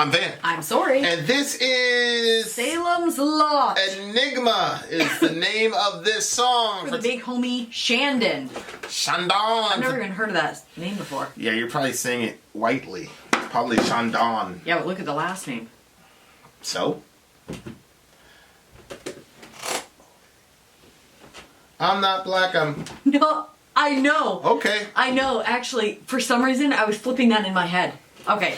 I'm Vin. I'm Sori. And this is... Salems Lott. Enigma is the name of this song. For the big homie Shandon. Shandon. I've never even heard of that name before. Yeah, you're probably saying it whitely. Probably Shandon. Yeah, but look at the last name. So? I'm not black, I'm... No, I know. Okay. I know. Actually, for some reason, I was flipping that in my head. Okay.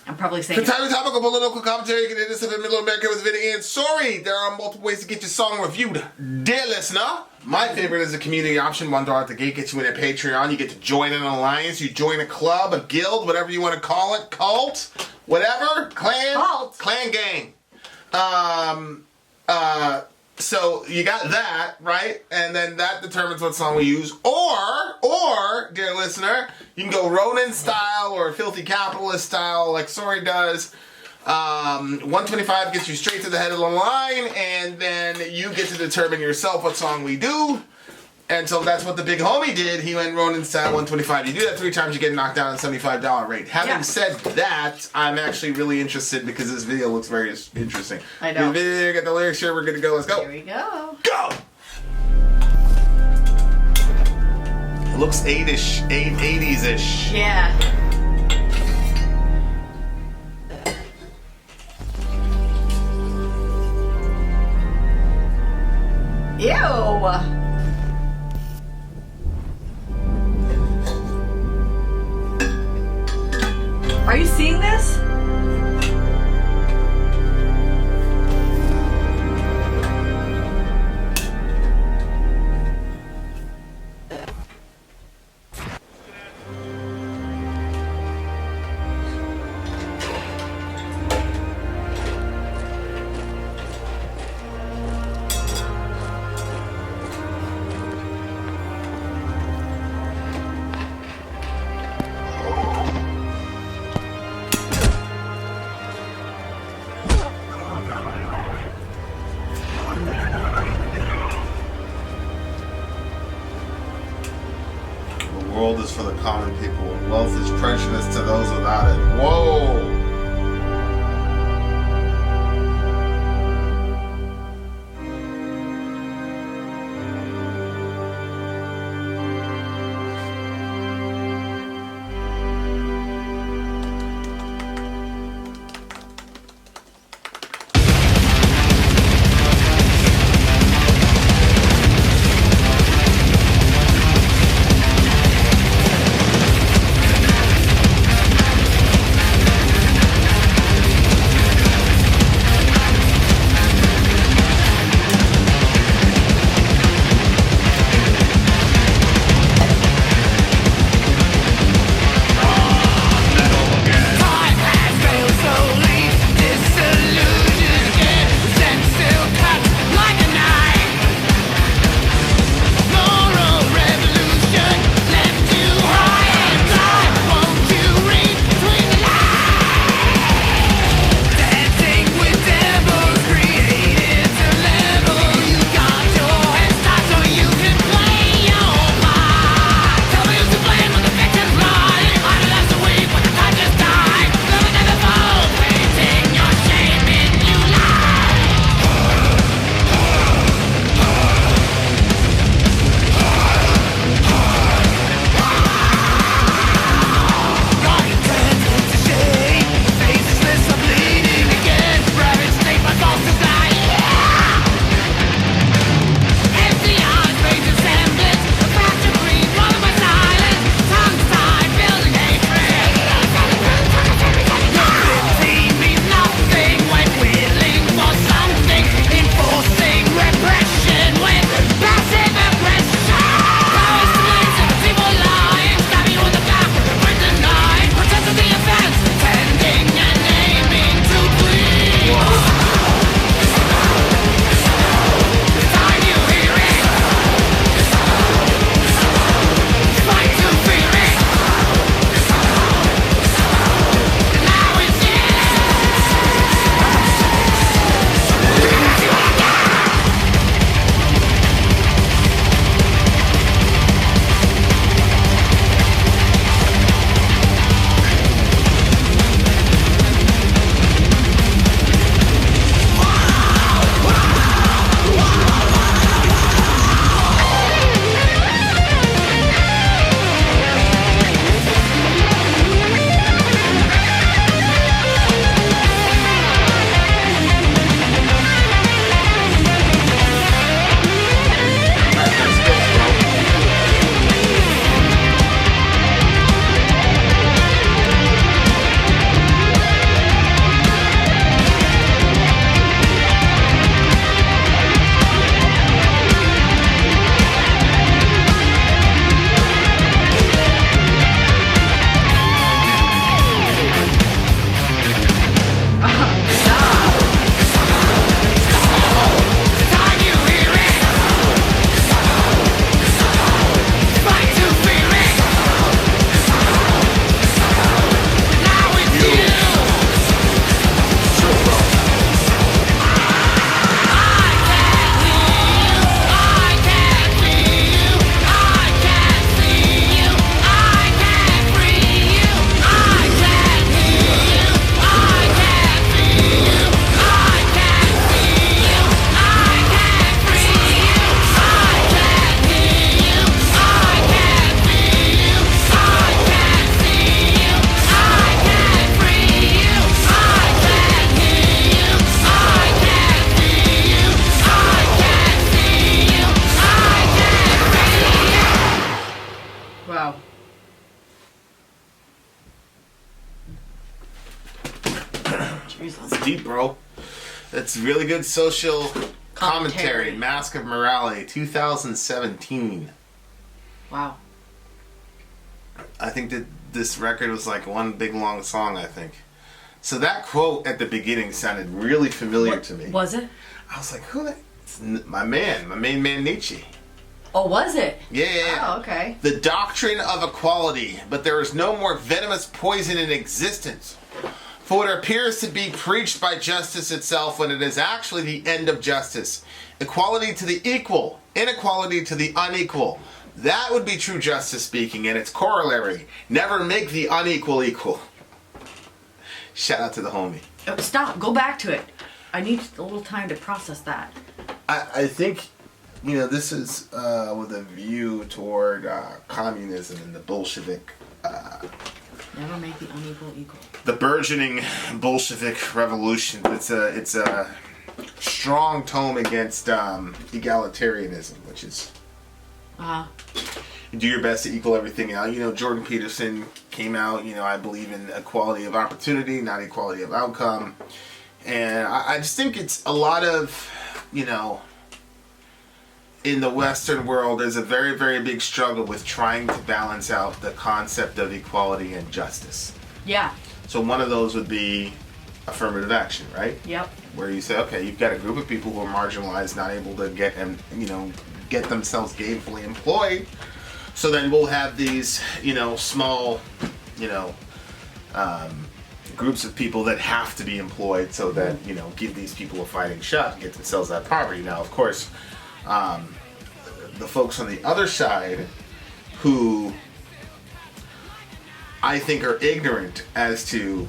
I'm probably saying For timely topical political commentary, you can hit us up in Middle America with Vin and Sori. There are multiple ways to get your song reviewed. Dear listener, my favorite is the community option. $1 at the gate gets you in a Patreon. You get to join an alliance. You join a club, a guild, whatever you want to call it. Cult, whatever. Clan. Cult. Clan gang. So you got that, right? And then that determines what song we use. Or, dear listener, you can go Ronin style or Filthy Capitalist style like Sori does. 125 gets you straight to the head of the line, and then you get to determine yourself what song we do. And so that's what the big homie did. He went Ronin style 125. You do that 3 times, you get knocked down at a $75 rate. Having said that, I'm actually really interested because this video looks very interesting. I know. The video, get the lyrics here, we're good to go. Let's go. Here we go. Go! It looks 80s-ish. Yeah. Ew. Are you seeing this? The world is for the common people. Wealth is precious to those without it. Whoa! Jesus. It's deep, bro. It's really good social commentary. Mask of Morality, 2017. Wow. I think that this record was like one big long song, I think. So that quote at the beginning sounded really familiar to me. Was it? I was like, who that? It's my main man Nietzsche. Oh, was it? Yeah. Oh, okay. The doctrine of equality, but there is no more venomous poison in existence. For it appears to be preached by justice itself when it is actually the end of justice. Equality to the equal, inequality to the unequal. That would be true justice speaking, and its corollary. Never make the unequal equal. Shout out to the homie. Oh, stop. Go back to it. I need a little time to process that. I think, this is with a view toward communism and the Bolshevik. Never make the unequal equal. The burgeoning Bolshevik revolution. It's a strong tome against egalitarianism, which is do your best to equal everything out. Jordan Peterson came out. I believe in equality of opportunity, not equality of outcome, and I just think it's a lot of in the Western world, there's a very, very big struggle with trying to balance out the concept of equality and justice. Yeah. So one of those would be affirmative action, right? Yep. Where you say, okay, you've got a group of people who are marginalized, not able to get themselves gainfully employed. So then we'll have these, small, groups of people that have to be employed so that, give these people a fighting shot and get themselves out of poverty. Now, of course, the folks on the other side who I think are ignorant as to,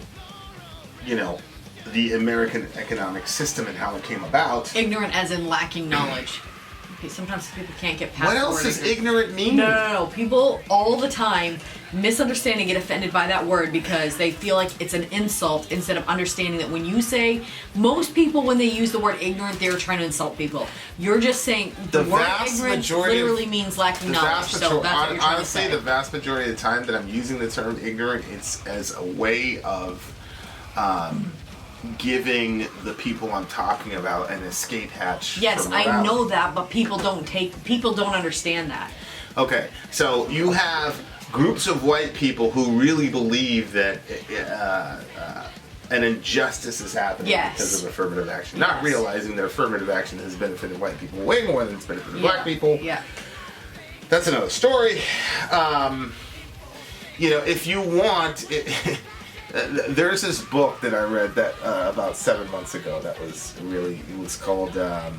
the American economic system and how it came about. Ignorant as in lacking knowledge. Okay, sometimes people can't get past What else does ignorant mean? No. People all the time misunderstand and get offended by that word because they feel like it's an insult instead of understanding that when you say, most people when they use the word ignorant, they're trying to insult people. You're just saying the word ignorant literally means lacking knowledge. So that's what you're trying to say. Honestly, the vast majority of the time that I'm using the term ignorant, it's as a way of giving the people I'm talking about an escape hatch. Yes, for I know that, but people don't understand that. Okay, so you have groups of white people who really believe that an injustice is happening because of affirmative action, not realizing that affirmative action has benefited white people way more than it's benefited black people. Yeah. That's another story. If you want... There's this book that I read that about 7 months ago that was it was called, I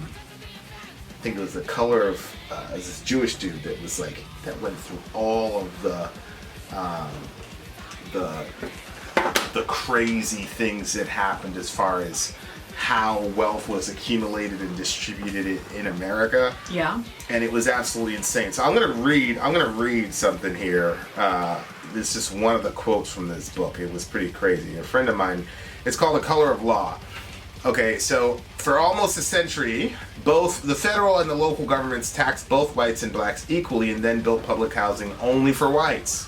think it was The Color of, it was this Jewish dude that was that went through all of the crazy things that happened as far as how wealth was accumulated and distributed in America. Yeah. And it was absolutely insane. So I'm gonna read something here. This is just one of the quotes from this book. It was pretty crazy. A friend of mine, it's called The Color of Law. Okay, so for almost a century, both the federal and the local governments taxed both whites and blacks equally and then built public housing only for whites,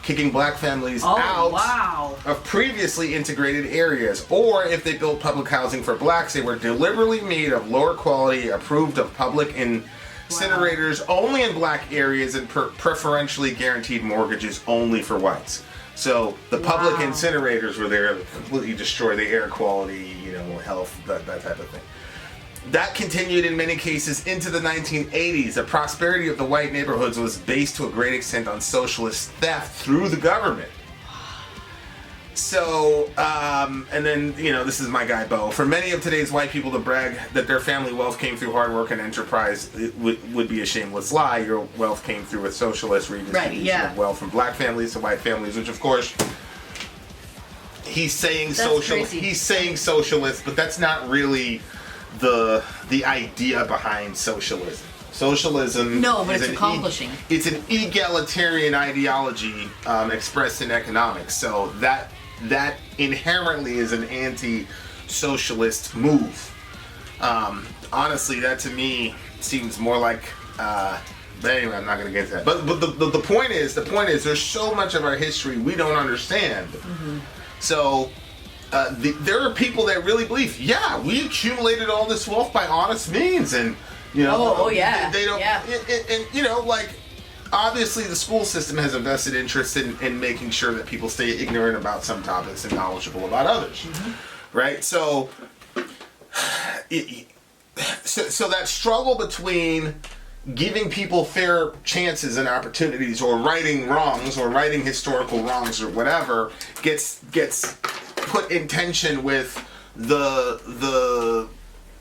kicking black families out of previously integrated areas. Or if they built public housing for blacks, they were deliberately made of lower quality, approved of public incinerators only in black areas, and preferentially guaranteed mortgages only for whites. So the public incinerators were there to completely destroy the air quality, health, that type of thing. That continued in many cases into the 1980s. The prosperity of the white neighborhoods was based to a great extent on socialist theft through the government. So, and then, this is my guy, Bo. For many of today's white people to brag that their family wealth came through hard work and enterprise, it would be a shameless lie. Your wealth came through a socialist redistribution of wealth from black families to white families, which, of course, he's saying socialist, but that's not really the idea behind socialism. Socialism. No, but it's accomplishing. It's an egalitarian ideology expressed in economics. So that inherently is an anti-socialist move. Honestly, that to me seems more like. But anyway, I'm not going to get to that. But the point is, there's so much of our history we don't understand. Mm-hmm. So there are people that really believe, yeah, we accumulated all this wealth by honest means, and you know, they don't, and you know, like, obviously the school system has a vested interest in making sure that people stay ignorant about some topics and knowledgeable about others, right? So, so that struggle between giving people fair chances and opportunities, or righting wrongs, or righting historical wrongs, or whatever, gets put in tension with the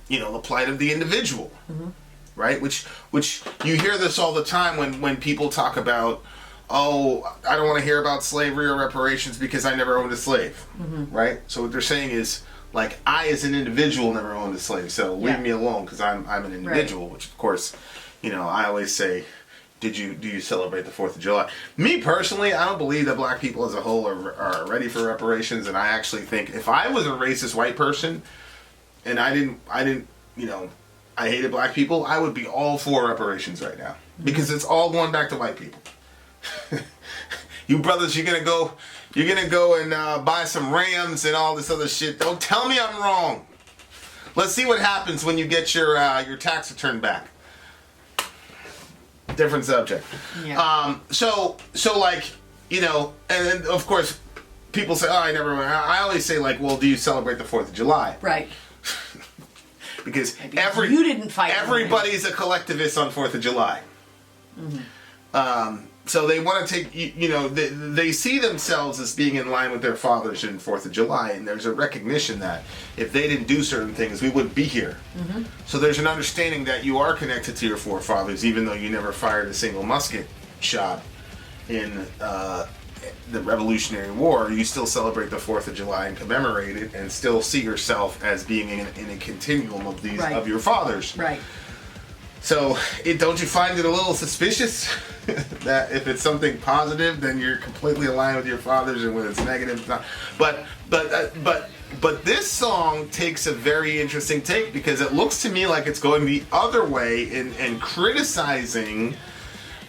you know, the plight of the individual, right? Which you hear this all the time when people talk about, oh, I don't want to hear about slavery or reparations because I never owned a slave, right? So what they're saying is, like, I as an individual never owned a slave, so leave me alone because I'm an individual, which of course, you know, I always say, do you celebrate the 4th of July? Me personally, I don't believe that black people as a whole are ready for reparations, and I actually think if I was a racist white person and I didn't, you know, I hated black people, I would be all for reparations right now, because it's all going back to white people. You brothers, you're gonna go and buy some Rams and all this other shit. Don't tell me I'm wrong. Let's see what happens when you get your tax return back. Different subject. Yeah. So like, you know, and then of course people say, oh, I always say, like, well, do you celebrate the 4th of July? Right. Because you didn't fight. Everybody's a collectivist on 4th of July. So they want to take, you know, they see themselves as being in line with their fathers in 4th of July, and there's a recognition that if they didn't do certain things, we wouldn't be here. So there's an understanding that you are connected to your forefathers, even though you never fired a single musket shot in the Revolutionary War. You still celebrate the 4th of July and commemorate it, and still see yourself as being in a continuum of these of your fathers. Right. So, don't you find it a little suspicious that if it's something positive, then you're completely aligned with your fathers, and when it's negative, it's not? But this song takes a very interesting take, because it looks to me like it's going the other way in criticizing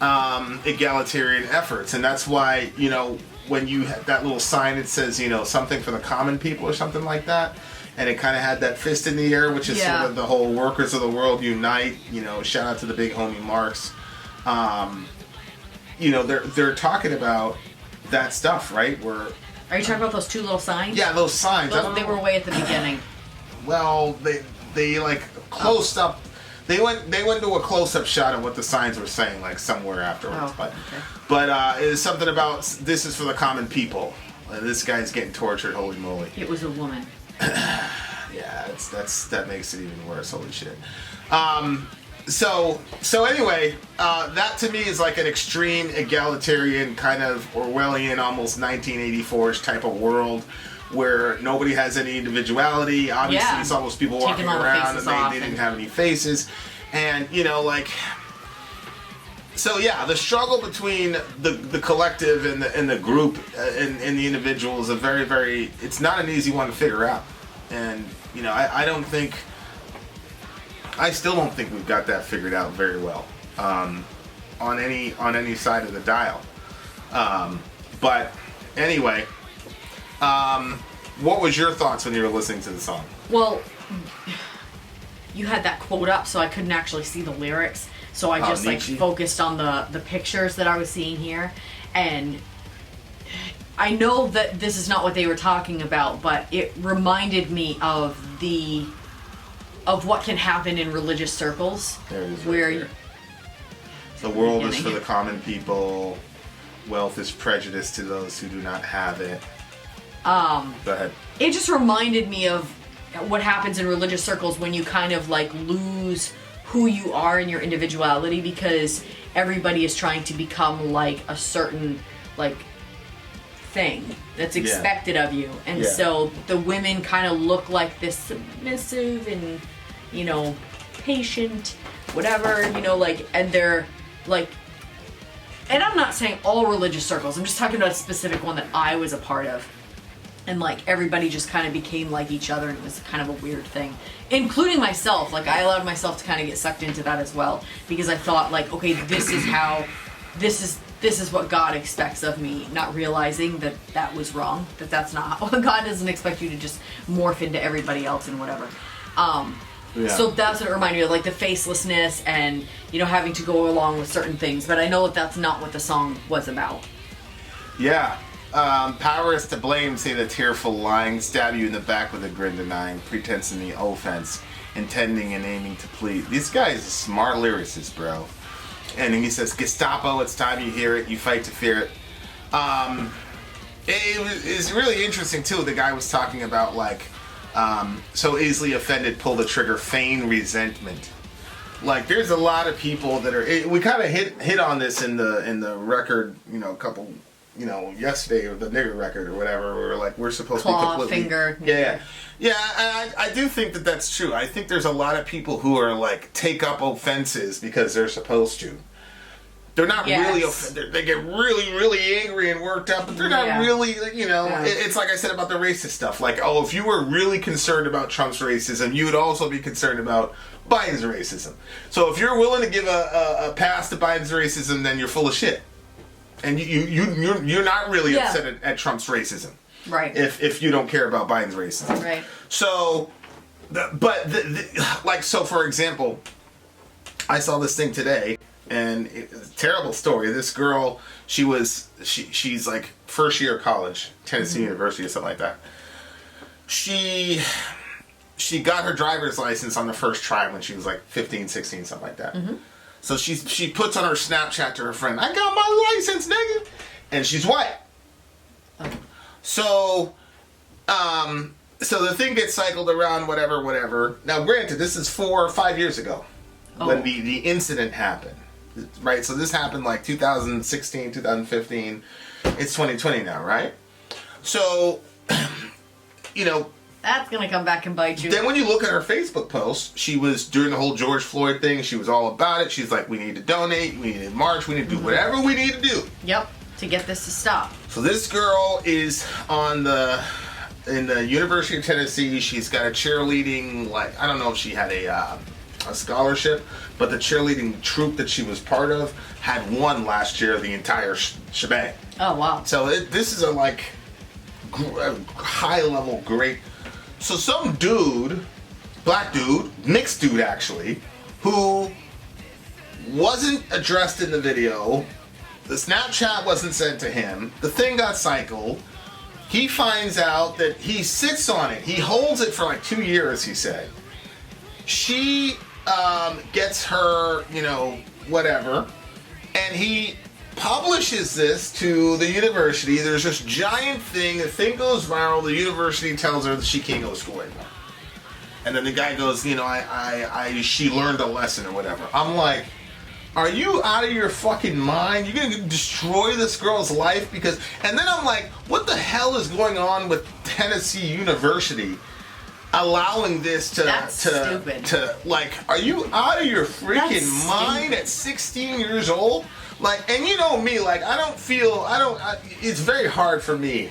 egalitarian efforts, and that's why, you know, when you have that little sign, it says, you know, something for the common people or something like that. And it kind of had that fist in the air, which is sort of the whole workers of the world unite. You know, shout out to the big homie Marx. You know, they're talking about that stuff, right? Are you talking about those two little signs? Yeah, those signs. They were way at the beginning. Well, they like close up. They went to a close up shot of what the signs were saying, like somewhere afterwards. But it's something about this is for the common people. This guy's getting tortured. Holy moly! It was a woman. Yeah, that makes it even worse. Holy shit. So anyway, that to me is like an extreme egalitarian kind of Orwellian, almost 1984ish type of world where nobody has any individuality. Obviously, it's almost people walking around and they didn't have any faces, and you know, like. So yeah, the struggle between the collective and the group and the individual is a very, very, it's not an easy one to figure out. And, you know, I still don't think we've got that figured out very well on any side of the dial. But anyway, what was your thoughts when you were listening to the song? Well, you had that quote up, so I couldn't actually see the lyrics. So I just like focused on the pictures that I was seeing here, and I know that this is not what they were talking about, but it reminded me of what can happen in religious circles. There it is, where the world is for the common people, wealth is prejudice to those who do not have it. Go ahead. It just reminded me of what happens in religious circles when you kind of like lose who you are and your individuality, because everybody is trying to become like a certain like thing that's expected of you, and so the women kind of look like this submissive and, you know, patient, whatever, you know, like, and they're like, and I'm not saying all religious circles, I'm just talking about a specific one that I was a part of. And like everybody just kind of became like each other, and it was kind of a weird thing, including myself. Like I allowed myself to kind of get sucked into that as well, because I thought like, okay, this is this is what God expects of me, not realizing that that was wrong, that that's not, God doesn't expect you to just morph into everybody else and whatever. So that's what it reminded me of, like the facelessness and, you know, having to go along with certain things. But I know that that's not what the song was about. Yeah. Power is to blame, say the tearful lying, stab you in the back with a grin denying, pretense in the offense, intending and aiming to plead. This guy is a smart lyricist, bro. And then he says, Gestapo, it's time you hear it, you fight to fear it. It's really interesting, too. The guy was talking about, like, so easily offended, pull the trigger, feign resentment. Like, there's a lot of people that are... we kind of hit on this in the record, you know, a couple... You know, yesterday, or the nigger record or whatever, we were like, we're supposed to be completely... finger. Yeah. And I do think that that's true. I think there's a lot of people who are like, take up offenses because they're supposed to. They're not really offended. They get really, really angry and worked up, but they're not really, you know... It's like I said about the racist stuff. Like, oh, if you were really concerned about Trump's racism, you would also be concerned about Biden's racism. So if you're willing to give a pass to Biden's racism, then you're full of shit. And you're not really upset at Trump's racism, right? If you don't care about Biden's racism, right? So, so for example, I saw this thing today, and it's a terrible story. This girl, she's like first year of college, Tennessee University or something like that. She got her driver's license on the first try when she was like 15, 16, something like that. Mm-hmm. So she puts on her Snapchat to her friend, I got my license, nigga! And she's white. Oh. So the thing gets cycled around, whatever. Now, granted, this is 4 or 5 years ago when the incident happened. Right? So this happened like 2016, 2015. It's 2020 now, right? So, you know... That's gonna come back and bite you. Then when you look at her Facebook post, she was, during the whole George Floyd thing, she was all about it. She's like, we need to donate, we need to march, we need to do whatever we need to do. Yep, to get this to stop. So this girl is in the University of Tennessee. She's got a cheerleading, like, I don't know if she had a scholarship, but the cheerleading troop that she was part of had won last year the entire shebang. Oh, wow. So this is a, like, high-level, great... So some dude, black dude, mixed dude actually, who wasn't addressed in the video, the Snapchat wasn't sent to him, the thing got cycled, he finds out that he sits on it, he holds it for like 2 years, he said. She gets her, you know, whatever, and he publishes this to the university. There's this giant thing. The thing goes viral. The university tells her that she can't go to school anymore. And then the guy goes, you know, she learned a lesson or whatever. I'm like, are you out of your fucking mind? You're gonna destroy this girl's life because... And then I'm like, what the hell is going on with Tennessee University allowing this to like, are you out of your freaking mind at 16 years old? Like, and you know me, like, it's very hard for me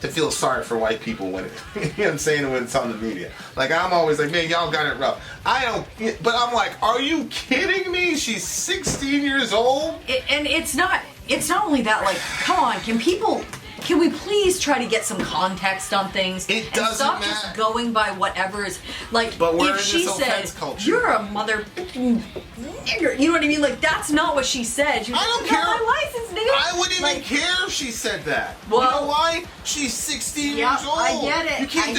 to feel sorry for white people when, you know what I'm saying, when it's on the media. Like, I'm always like, man, y'all got it rough. But I'm like, are you kidding me? She's 16 years old? And it's not only that, like, come on, can we please try to get some context on things? It doesn't stop matter. Just going by whatever is, like, but we're if she said, you're a mother nigger, you know what I mean? Like, that's not what she said. She was I don't like, care. My license, nigga. I wouldn't even care if she said that. Well, you know why? She's 16 years old. I get it. You can't I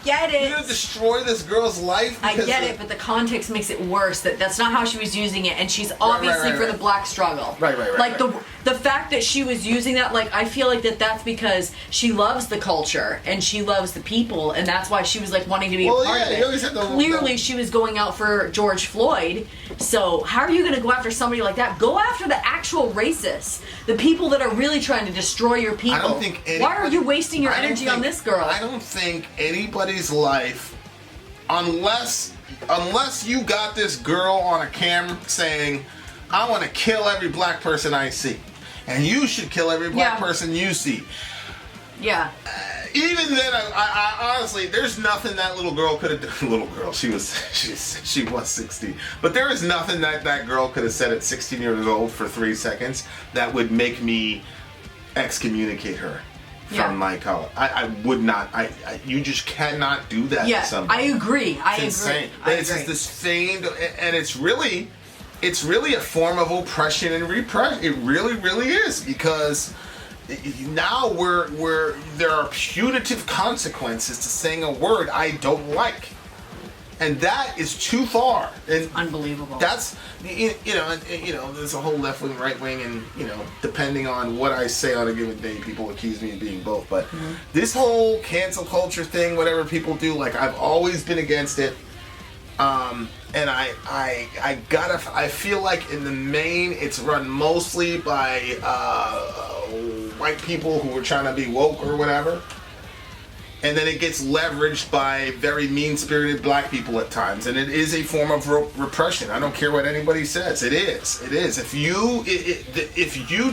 get it. You're gonna destroy this girl's life. I get it, but the context makes it worse. That's not how she was using it, and she's obviously for the black struggle. Right. Like the fact that she was using that, like, I feel like that's because she loves the culture and she loves the people, and that's why she was like wanting to be a part of it. Clearly, she was going out for George Floyd. So how are you going to go after somebody like that? Go after the actual racists, the people that are really trying to destroy your people. I don't think why are you wasting your energy on this girl? I don't think anybody's life, unless you got this girl on a camera saying, I want to kill every black person I see, and you should kill every black person you see. Yeah. Even then, I honestly, there's nothing that little girl could have done. Little girl, she was 16, but there is nothing that girl could have said at 16 years old for 3 seconds that would make me excommunicate her from my college. I would not. You just cannot do that to somebody. I agree. It's insane. It's just this feigned, and it's really a form of oppression and repression. It really, really is, because now there are punitive consequences to saying a word I don't like, and that is too far. And unbelievable. That's there's a whole left wing, right wing, and depending on what I say on a given day, people accuse me of being both. But this whole cancel culture thing, whatever people do, like, I've always been against it. And I feel like in the Maine, it's run mostly by white people who are trying to be woke or whatever. And then it gets leveraged by very mean-spirited black people at times. And it is a form of repression. I don't care what anybody says. It is. It is. If you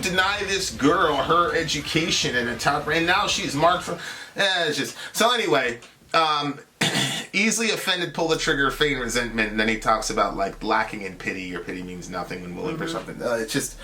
deny this girl her education and a top, and now she's marked for, it's just, so anyway, easily offended, pull the trigger, feign resentment, and then he talks about, like, lacking in pity, or pity means nothing when willing for something. It's just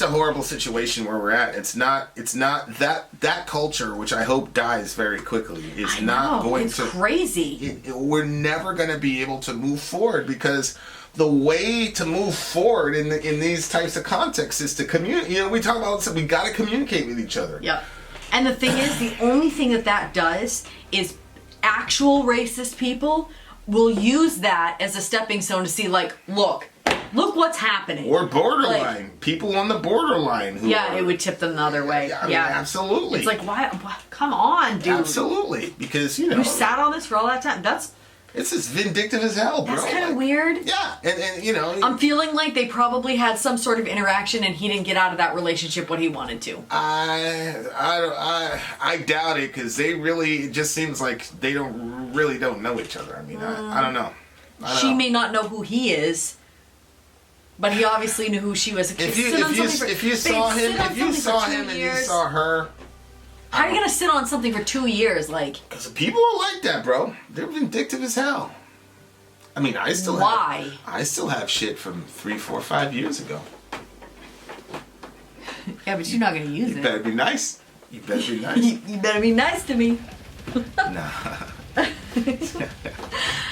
a horrible situation where we're at. It's not that culture, which I hope dies very quickly, is not going to. It's crazy. We're never going to be able to move forward, because the way to move forward in these types of contexts is to communicate. We talk about, we got to communicate with each other. Yep. And the thing is, the only thing that does is actual racist people will use that as a stepping stone to see, like, look what's happening. Or borderline. People on the borderline. It would tip them the other way. I mean, absolutely. It's like, why? Come on, dude. Absolutely. Because, you sat on this for all that time. It's just vindictive as hell, bro. That's kind of weird. Yeah, and I'm feeling like they probably had some sort of interaction, and he didn't get out of that relationship what he wanted to. I doubt it, because it just seems like they don't know each other. I mean, I don't know. She may not know who he is, but he obviously knew who she was. If you saw him and you saw her. How are you gonna sit on something for 2 years, like? Because people are like that, bro. They're vindictive as hell. I mean, I still have shit from 3, 4, 5 years ago. Yeah, but you're not gonna use it. You better be nice. You better be nice. You better be nice to me. Nah.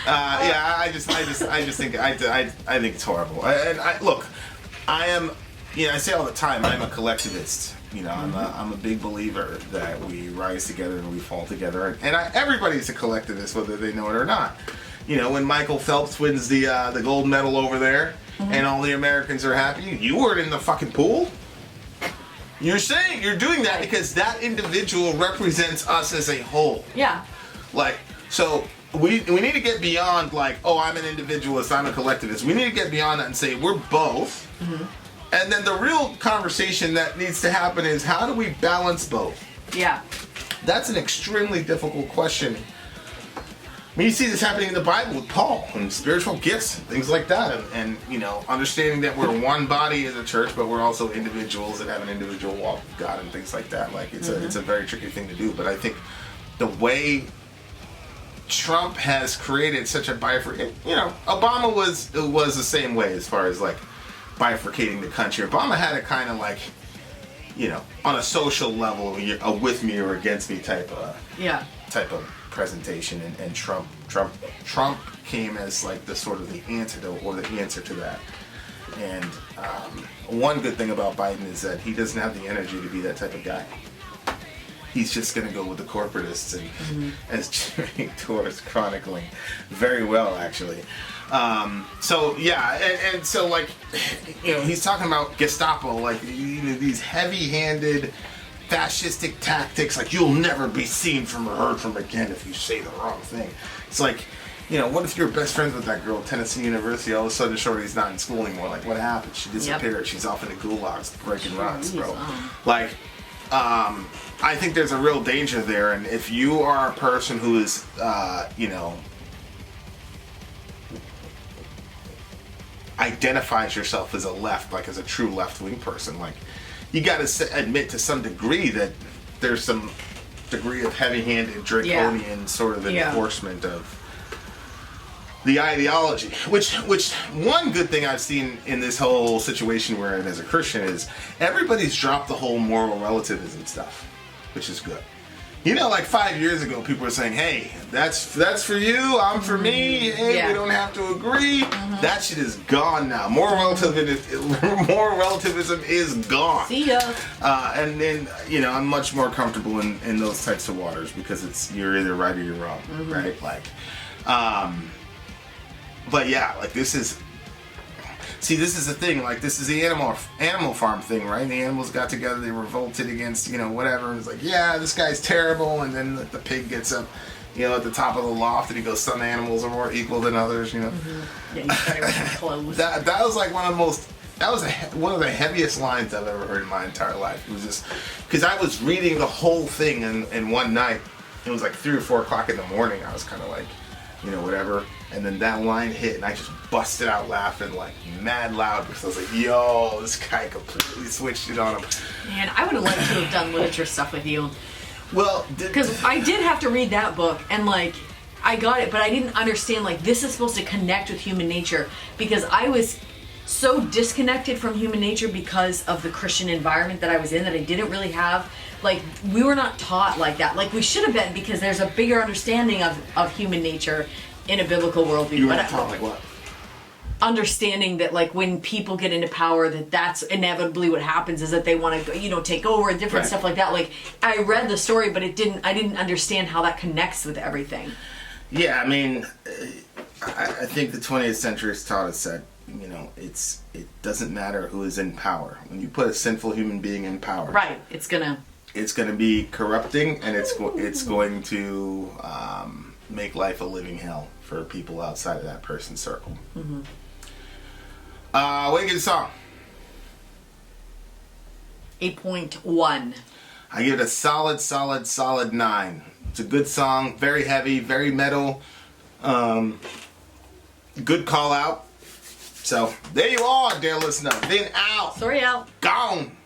I just think I think it's horrible. Look, I am. I say all the time, I'm a collectivist. I'm a big believer that we rise together and we fall together, and everybody's a collectivist, whether they know it or not. When Michael Phelps wins the gold medal over there, and all the Americans are happy, you weren't in the fucking pool. You're doing that because that individual represents us as a whole. Yeah. So we need to get beyond, like, oh, I'm an individualist, I'm a collectivist. We need to get beyond that and say we're both. And then the real conversation that needs to happen is, how do we balance both? Yeah. That's an extremely difficult question. I mean, you see this happening in the Bible with Paul and spiritual gifts, things like that. And understanding that we're one body as a church, but we're also individuals that have an individual walk with God and things like that. Like, it's a very tricky thing to do. But I think the way Trump has created such a bifurcation, Obama was the same way as far as, like, bifurcating the country. Obama had a kind of, like, on a social level, a with me or against me type of presentation, and Trump came as, like, the sort of the antidote or the answer to that. And one good thing about Biden is that he doesn't have the energy to be that type of guy. He's just going to go with the corporatists, and as Jimmy Torres chronicling very well, actually. So like, he's talking about Gestapo, like, these heavy-handed fascistic tactics, like, you'll never be seen from or heard from again if you say the wrong thing. It's like, what if you're best friends with that girl at Tennessee University, all of a sudden Shorty's not in school anymore? Like, what happened? She disappeared. Yep. She's off in the gulags breaking rocks, bro. Like, I think there's a real danger there, and if you are a person who is, identifies yourself as a left, like as a true left-wing person, like, you got to admit to some degree that there's some degree of heavy-handed, draconian sort of enforcement of the ideology. Which one good thing I've seen in this whole situation we're in as a Christian is everybody's dropped the whole moral relativism stuff, which is good. You know, like 5 years ago, people were saying, "Hey, that's for you, I'm for me. Hey, we don't have to agree." That shit is gone now. Moral relativism is gone. See ya. And then, you know, I'm much more comfortable in those types of waters because you're either right or you're wrong, right? Like, but yeah, like this is the thing. Like, this is the animal farm thing, right? The animals got together, they revolted against, you know, whatever. And it's like, yeah, this guy's terrible. And then the pig gets up, you know, at the top of the loft, and he goes, some animals are more equal than others, you know. Yeah, you try to wear clothes. That was like one of the heaviest lines I've ever heard in my entire life. It was just because I was reading the whole thing in one night. It was like 3 or 4 o'clock in the morning. I was kind of like, you know, whatever. And then that line hit, and I just busted out laughing like mad loud because I was like, yo, this guy completely switched it on him. Man, I would have liked to have done literature stuff with you. Well, because I did have to read that book, and like, I got it, but I didn't understand, like, this is supposed to connect with human nature, because I was so disconnected from human nature because of the Christian environment that I was in that I didn't really have, like, we were not taught like that. Like, we should have been, because there's a bigger understanding of human nature in a biblical worldview. You were taught like what? Understanding that, like, when people get into power, that's inevitably what happens, is that they want to, you know, take over and different stuff like that. Like, I read the story, but I didn't understand how that connects with everything. Yeah, I mean, I think the 20th century has taught us that, you know, it doesn't matter who is in power. When you put a sinful human being in power, right? It's gonna be corrupting, and it's going to make life a living hell for people outside of that person's circle. What do you give the song? 8.1. I give it a solid 9. It's a good song, very heavy, very metal. Good call out. So there you are, dear listener. Vin out. Sori out. Gone.